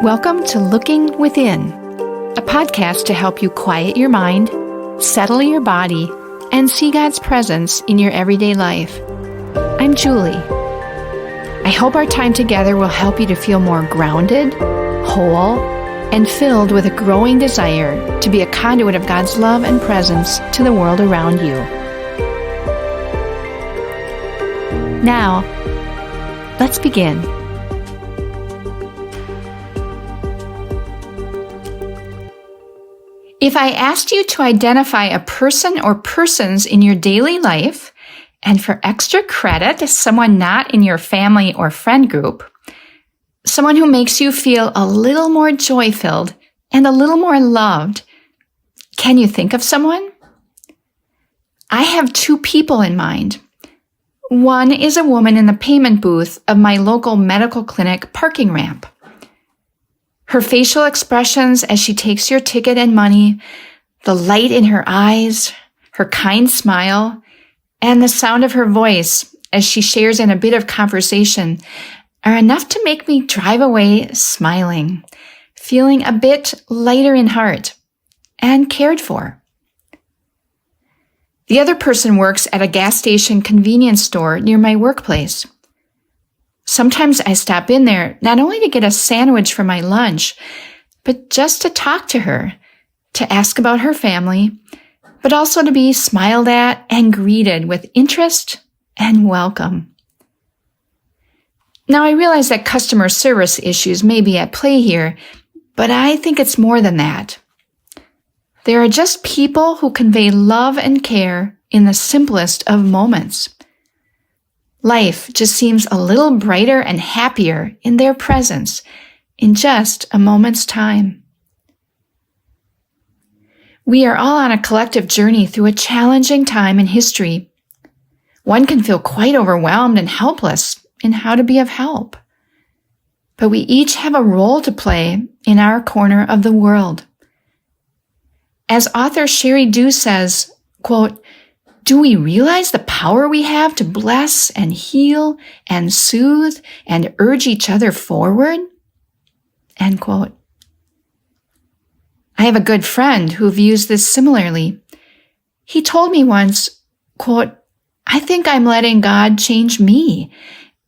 Welcome to Looking Within, a podcast to help you quiet your mind, settle your body, and see God's presence in your everyday life. I'm Julie. I hope our time together will help you to feel more grounded, whole, and filled with a growing desire to be a conduit of God's love and presence to the world around you. Now, let's begin. If I asked you to identify a person or persons in your daily life, and for extra credit, someone not in your family or friend group, someone who makes you feel a little more joy-filled and a little more loved, can you think of someone? I have two people in mind. One is a woman in the payment booth of my local medical clinic parking ramp. Her facial expressions as she takes your ticket and money, the light in her eyes, her kind smile, and the sound of her voice as she shares in a bit of conversation are enough to make me drive away smiling, feeling a bit lighter in heart and cared for. The other person works at a gas station convenience store near my workplace. Sometimes I stop in there not only to get a sandwich for my lunch, but just to talk to her, to ask about her family, but also to be smiled at and greeted with interest and welcome. Now, I realize that customer service issues may be at play here, but I think it's more than that. There are just people who convey love and care in the simplest of moments. Life just seems a little brighter and happier in their presence in just a moment's time. We are all on a collective journey through a challenging time in history. One can feel quite overwhelmed and helpless in how to be of help. But we each have a role to play in our corner of the world. As author Sherry Dew says, quote, "Do we realize the power we have to bless and heal and soothe and urge each other forward?" End quote. I have a good friend who views this similarly. He told me once, quote, "I think I'm letting God change me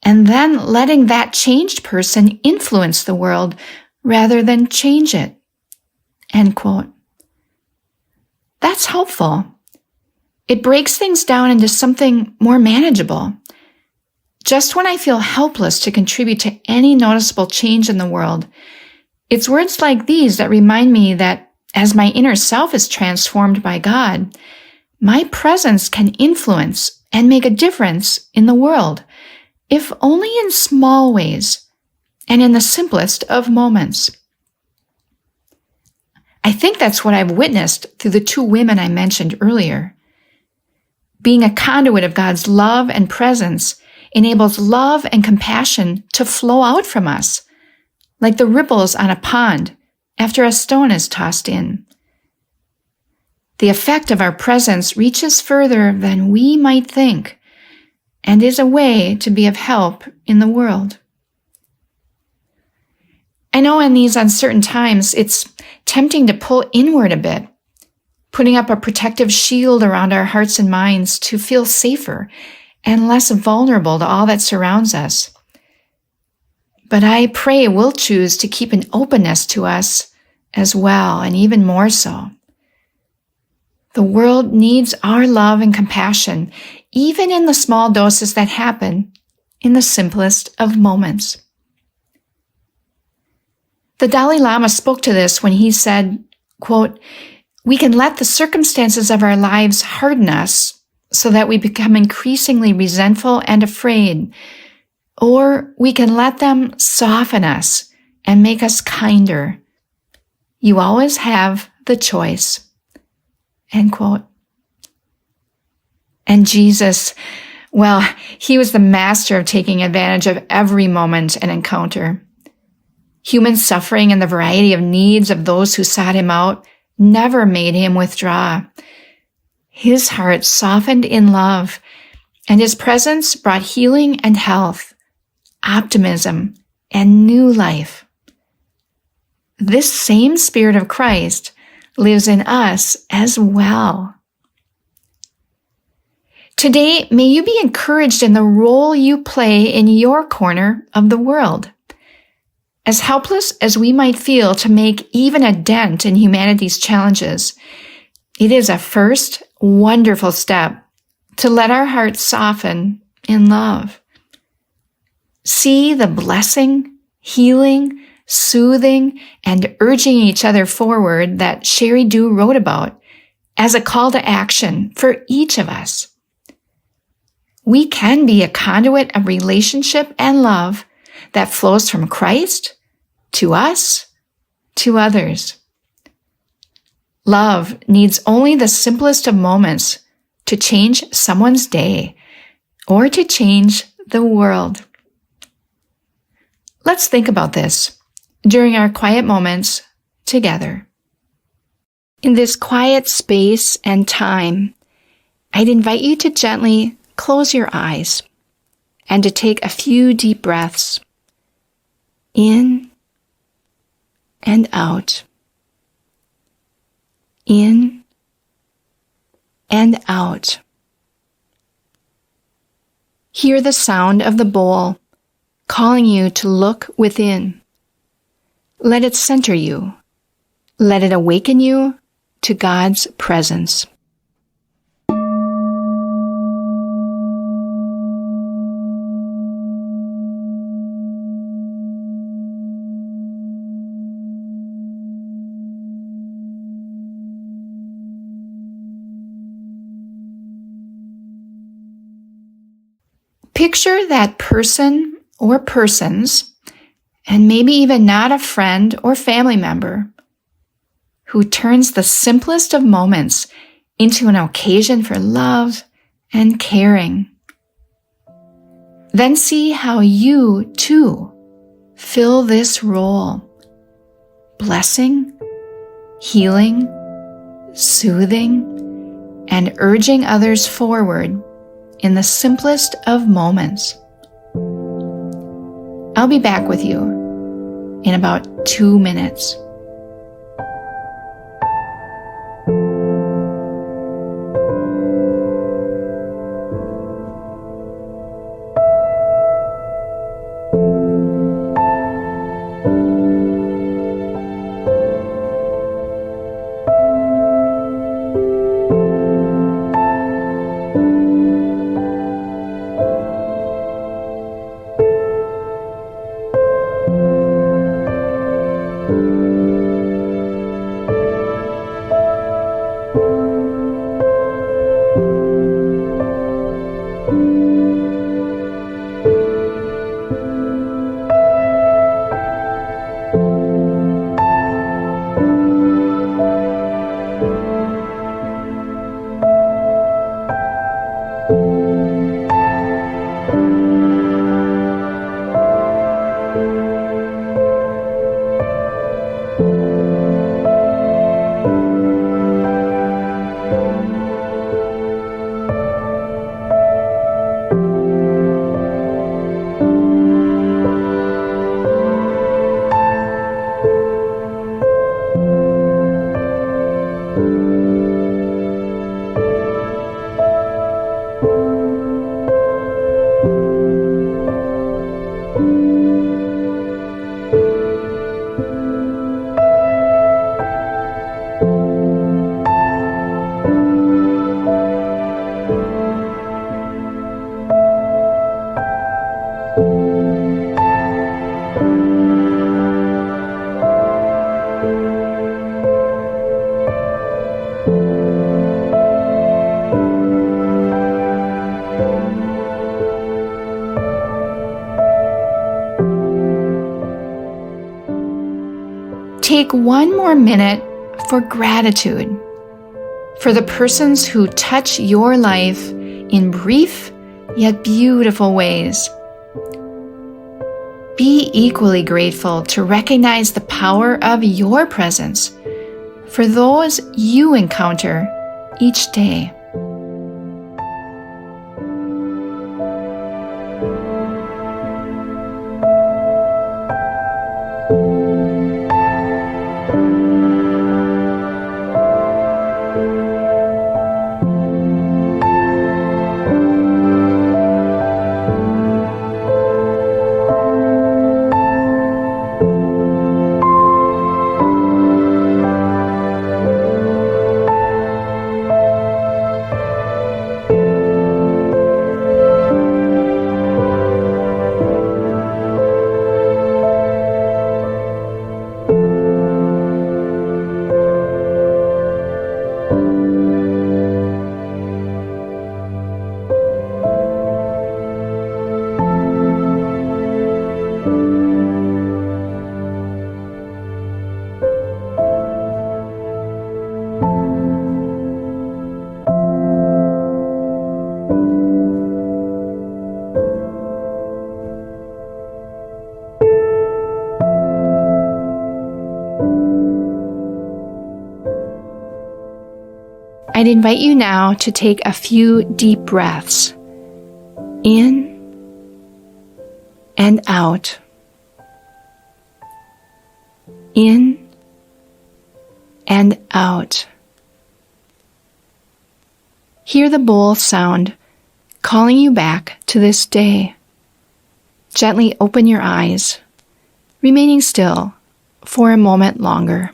and then letting that changed person influence the world rather than change it." End quote. That's helpful. It breaks things down into something more manageable. Just when I feel helpless to contribute to any noticeable change in the world, it's words like these that remind me that as my inner self is transformed by God, my presence can influence and make a difference in the world, if only in small ways and in the simplest of moments. I think that's what I've witnessed through the two women I mentioned earlier. Being a conduit of God's love and presence enables love and compassion to flow out from us, like the ripples on a pond after a stone is tossed in. The effect of our presence reaches further than we might think and is a way to be of help in the world. I know in these uncertain times, it's tempting to pull inward a bit, putting up a protective shield around our hearts and minds to feel safer and less vulnerable to all that surrounds us. But I pray we'll choose to keep an openness to us as well, and even more so. The world needs our love and compassion, even in the small doses that happen in the simplest of moments. The Dalai Lama spoke to this when he said, quote, "We can let the circumstances of our lives harden us so that we become increasingly resentful and afraid, or we can let them soften us and make us kinder. You always have the choice." End quote. And Jesus, well, he was the master of taking advantage of every moment and encounter. Human suffering and the variety of needs of those who sought him out never made him withdraw. His heart softened in love, and his presence brought healing and health, optimism, and new life. this same Spirit of Christ lives in us as well. Today, may you be encouraged in the role you play in your corner of the world. As helpless as we might feel to make even a dent in humanity's challenges, it is a first wonderful step to let our hearts soften in love. See the blessing, healing, soothing, and urging each other forward that Sherry Dew wrote about as a call to action for each of us. We can be a conduit of relationship and love that flows from Christ to us, to others. Love needs only the simplest of moments to change someone's day or to change the world. Let's think about this during our quiet moments together. In this quiet space and time, I'd invite you to gently close your eyes and to take a few deep breaths in and out, in and out. Hear the sound of the bowl calling you to look within. Let it center you. Let it awaken you to God's presence. Picture that person or persons, and maybe even not a friend or family member, who turns the simplest of moments into an occasion for love and caring. Then see how you, too, fill this role, blessing, healing, soothing, and urging others forward in the simplest of moments. I'll be back with you in about 2 minutes. Take one more minute for gratitude for the persons who touch your life in brief yet beautiful ways. Be equally grateful to recognize the power of your presence for those you encounter each day. I'd invite you now to take a few deep breaths in and out. In and out. Hear the bowl sound calling you back to this day. Gently open your eyes, remaining still for a moment longer.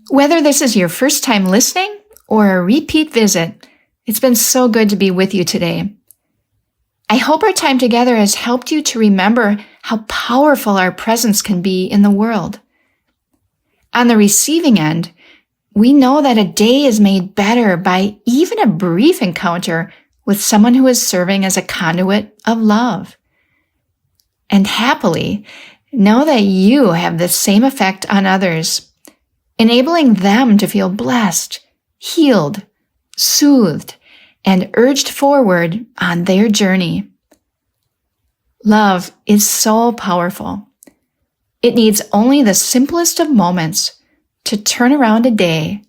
Whether this is your first time listening or a repeat visit, it's been so good to be with you today. I hope our time together has helped you to remember how powerful our presence can be in the world. On the receiving end, we know that a day is made better by even a brief encounter with someone who is serving as a conduit of love. And happily, know that you have the same effect on others, enabling them to feel blessed, healed, soothed, and urged forward on their journey. Love is so powerful. It needs only the simplest of moments to turn around a day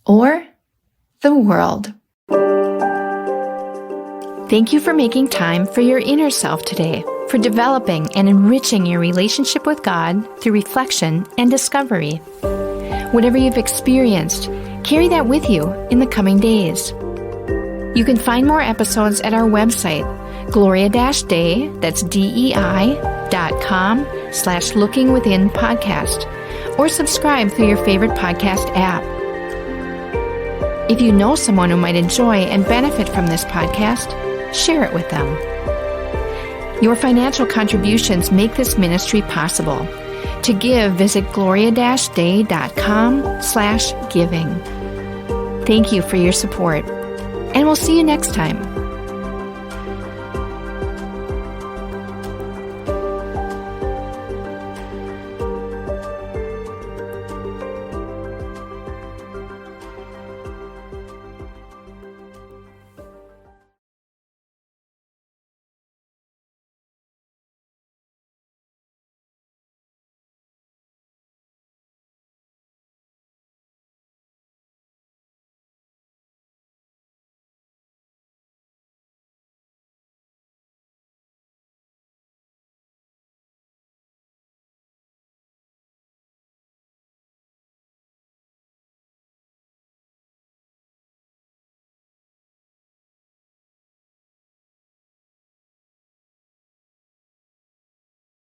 or the world. Thank you for making time for your inner self today, for developing and enriching your relationship with God through reflection and discovery. Whatever you've experienced, carry that with you in the coming days. You can find more episodes at our website, Gloria-Day, that's DEI.com/lookingwithinpodcast, or subscribe through your favorite podcast app. If you know someone who might enjoy and benefit from this podcast, share it with them. Your financial contributions make this ministry possible. To give, visit gloria-day.com/giving. Thank you for your support, and we'll see you next time.